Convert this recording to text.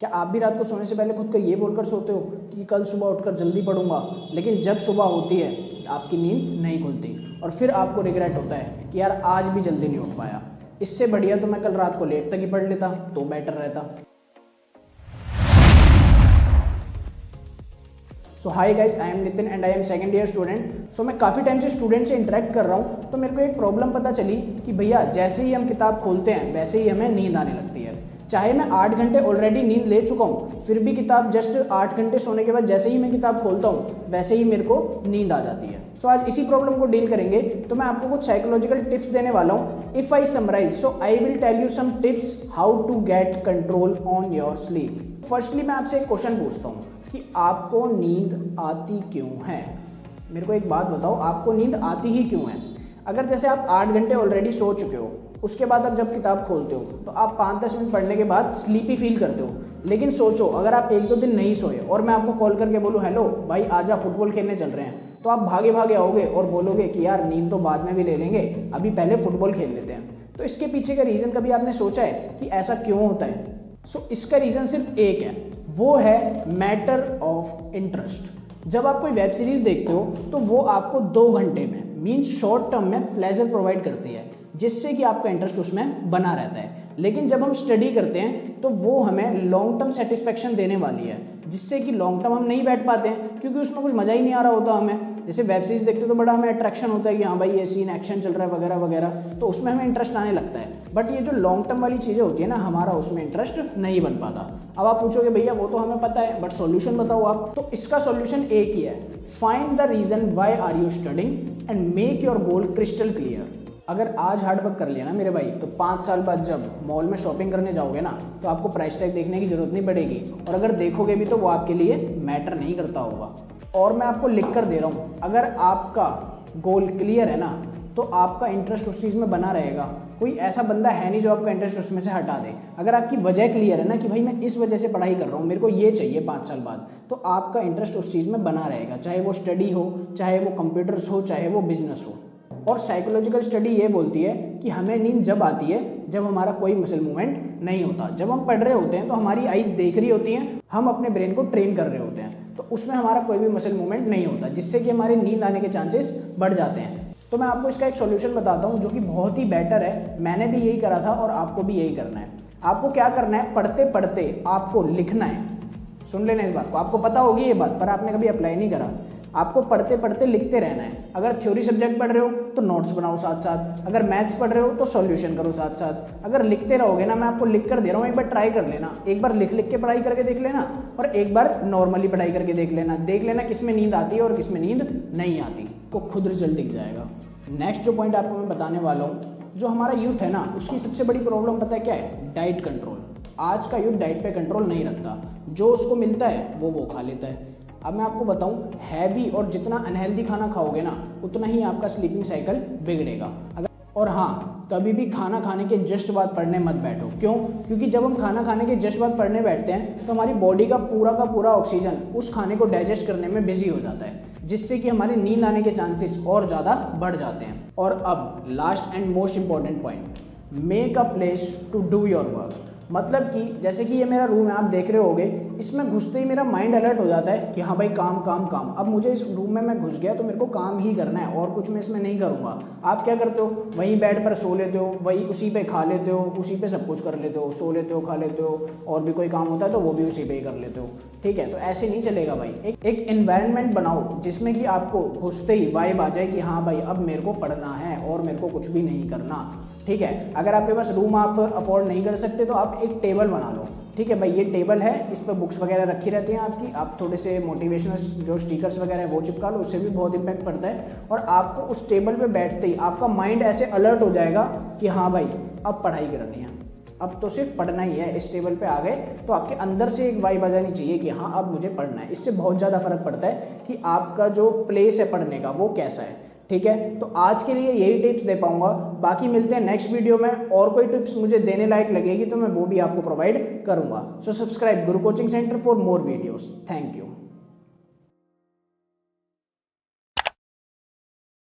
क्या आप भी रात को सोने से पहले खुद को ये बोलकर सोते हो कि कल सुबह उठकर जल्दी पढ़ूंगा, लेकिन जब सुबह होती है आपकी नींद नहीं खुलती और फिर आपको रिग्रेट होता है कि यार आज भी जल्दी नहीं उठ पाया, इससे बढ़िया तो मैं कल रात को लेट तक ही पढ़ लेता तो बेटर रहता। So hi guys, I am Nitin and I am second year student. So मैं काफ़ी टाइम से स्टूडेंट से इंटरेक्ट कर रहा हूँ, तो मेरे को एक प्रॉब्लम पता चली कि भैया जैसे ही हम किताब खोलते हैं वैसे ही हमें नींद आने लगती है। चाहे मैं 8 घंटे ऑलरेडी नींद ले चुका हूँ, फिर भी किताब जस्ट 8 घंटे सोने के बाद जैसे ही मैं किताब खोलता हूँ वैसे ही मेरे को नींद आ जाती है। सो आज इसी प्रॉब्लम को डील करेंगे, तो मैं आपको कुछ साइकोलॉजिकल टिप्स देने वाला हूँ। If I summarise, so I will tell you some tips how to get control on your sleep. Firstly मैं आपसे एक क्वेश्चन पूछता हूँ कि आपको नींद आती क्यों है? मेरे को एक बात बताओ, आपको नींद आती ही क्यों है? अगर जैसे आप 8 घंटे ऑलरेडी सो चुके हो, उसके बाद आप जब किताब खोलते हो तो आप 5-10 मिनट पढ़ने के बाद स्लीपी फील करते हो। लेकिन सोचो, अगर आप 1-2 दिन नहीं सोए और मैं आपको कॉल करके बोलूँ हेलो भाई आजा फुटबॉल खेलने चल रहे हैं, तो आप भागे भागे आओगे और बोलोगे कि यार नींद तो बाद में भी ले लेंगे, अभी पहले फुटबॉल खेल लेते हैं। तो इसके पीछे का रीज़न कभी आपने सोचा है कि ऐसा क्यों होता है? सो इसका रीज़न सिर्फ एक है, वो है मैटर ऑफ इंटरेस्ट। जब आप कोई वेब सीरीज़ देखते हो तो वो आपको 2 घंटे में मीन्स शॉर्ट टर्म में प्लेजर प्रोवाइड करती है, जिससे कि आपका इंटरेस्ट उसमें बना रहता है। लेकिन जब हम स्टडी करते हैं तो वो हमें लॉन्ग टर्म सेटिस्फेक्शन देने वाली है, जिससे कि लॉन्ग टर्म हम नहीं बैठ पाते हैं क्योंकि उसमें कुछ मज़ा ही नहीं आ रहा होता हमें। जैसे वेब सीरीज़ देखते हो तो बड़ा हमें अट्रैक्शन होता है कि हाँ भाई ये सीन एक्शन चल रहा है वगैरह वगैरह, तो उसमें हमें इंटरेस्ट आने लगता है। बट ये जो लॉन्ग टर्म वाली चीज़ें होती है ना, हमारा उसमें इंटरेस्ट नहीं बन पाता। अब आप पूछोगे भैया वो तो हमें पता है, बट सॉल्यूशन बताओ आप। तो इसका सॉल्यूशन एक ही है, find the reason why are you studying and make your goal crystal clear. अगर आज हार्ड वर्क कर लिया ना मेरे भाई, तो 5 साल बाद जब मॉल में शॉपिंग करने जाओगे ना, तो आपको प्राइस टैग देखने की जरूरत नहीं पड़ेगी, और अगर देखोगे भी तो वो आपके लिए मैटर नहीं करता होगा। और मैं आपको लिख कर दे रहा हूँ, अगर आपका गोल क्लियर है ना तो आपका इंटरेस्ट उस चीज़ में बना रहेगा। कोई ऐसा बंदा है नहीं जो आपका इंटरेस्ट उसमें से हटा दे। अगर आपकी वजह क्लियर है ना कि भाई मैं इस वजह से पढ़ाई कर रहा हूँ, मेरे को ये चाहिए 5 साल बाद, तो आपका इंटरेस्ट उस चीज़ में बना रहेगा, चाहे वो स्टडी हो, चाहे वो कंप्यूटर्स हो, चाहे वो बिजनेस हो। और साइकोलॉजिकल स्टडी ये बोलती है कि हमें नींद जब आती है जब हमारा कोई मसल मूवमेंट नहीं होता। जब हम पढ़ रहे होते हैं तो हमारी आइज़ देख रही होती हैं, हम अपने ब्रेन को ट्रेन कर रहे होते हैं, तो उसमें हमारा कोई भी मसल मूवमेंट नहीं होता, जिससे कि हमारी नींद आने के चांसेस बढ़ जाते हैं। तो मैं आपको इसका एक सॉल्यूशन बताता हूँ जो कि बहुत ही बेटर है। मैंने भी यही करा था और आपको भी यही करना है। आपको क्या करना है, पढ़ते पढ़ते आपको लिखना है। सुन लेना इस बात को, आपको पता होगी ये बात पर आपने कभी अप्लाई नहीं करा। आपको पढ़ते पढ़ते लिखते रहना है। अगर थ्योरी सब्जेक्ट पढ़ रहे हो तो नोट्स बनाओ साथ साथ, अगर मैथ्स पढ़ रहे हो तो सॉल्यूशन करो साथ साथ। अगर लिखते रहोगे ना, मैं आपको लिख कर दे रहा हूँ, एक बार ट्राई कर लेना। एक बार लिख लिख के पढ़ाई करके देख लेना और एक बार नॉर्मली पढ़ाई करके देख लेना किस में नींद आती है और किस में नींद नहीं आती, को खुद रिजल्ट दिख जाएगा। नेक्स्ट जो पॉइंट आपको मैं बताने वाला हूँ, जो हमारा यूथ है ना, उसकी सबसे बड़ी प्रॉब्लम पता है क्या है? Diet control. आज का यूथ डाइट पे कंट्रोल नहीं रखता, जो उसको मिलता है वो खा लेता है। अब मैं आपको बताऊं, हैवी और जितना अनहेल्दी खाना खाओगे ना, उतना ही आपका स्लीपिंग साइकिल बिगड़ेगा। और हाँ, कभी भी खाना खाने के जस्ट बाद पढ़ने मत बैठो। क्यों? क्योंकि जब हम खाना खाने के जस्ट बाद पढ़ने बैठते हैं तो हमारी बॉडी का पूरा ऑक्सीजन उस खाने को डाइजेस्ट करने में बिजी हो जाता है, जिससे कि हमारी नींद आने के चांसेस और ज़्यादा बढ़ जाते हैं। और अब last and most important point, make a place to do your work. मतलब कि जैसे कि ये मेरा रूम है, आप देख रहे होगे, इसमें घुसते ही मेरा माइंड अलर्ट हो जाता है कि हाँ भाई काम काम काम। अब मुझे इस रूम में मैं घुस गया तो मेरे को काम ही करना है और कुछ मैं इसमें नहीं करूँगा। आप क्या करते हो? वहीं बेड पर सो लेते हो, वही उसी पे खा लेते हो, उसी पे सब कुछ कर लेते हो, सो लेते हो, खा लेते हो, और भी कोई काम होता है तो वो भी उसी पे ही कर लेते हो। ठीक है, तो ऐसे नहीं चलेगा भाई। एक एनवायरनमेंट बनाओ जिसमें कि आपको घुसते ही वाइब आ जाए कि हाँ भाई अब मेरे को पढ़ना है और मेरे को कुछ भी नहीं करना। ठीक है, अगर आपके पास रूम आप अफोर्ड नहीं कर सकते तो आप एक टेबल बना लो। ठीक है भाई, ये टेबल है, इस पर बुक्स वगैरह रखी रहती हैं आपकी। आप थोड़े से मोटिवेशनल जो स्टिकर्स वगैरह है वो चिपका लो, उससे भी बहुत इंपैक्ट पड़ता है। और आपको उस टेबल पे बैठते ही आपका माइंड ऐसे अलर्ट हो जाएगा कि हाँ भाई अब पढ़ाई करनी है, अब तो सिर्फ पढ़ना ही है। इस टेबल पे आ गए तो आपके अंदर से एक वाइब आ जानी चाहिए कि हाँ अब मुझे पढ़ना है। इससे बहुत ज़्यादा फर्क पड़ता है कि आपका जो प्लेस है पढ़ने का वो कैसा है। ठीक है, तो आज के लिए यही टिप्स दे पाऊंगा। बाकी मिलते हैं नेक्स्ट वीडियो में, और कोई टिप्स मुझे देने लायक लगेगी तो मैं वो भी आपको प्रोवाइड करूंगा। So subscribe Guru coaching centre for more videos. Thank you.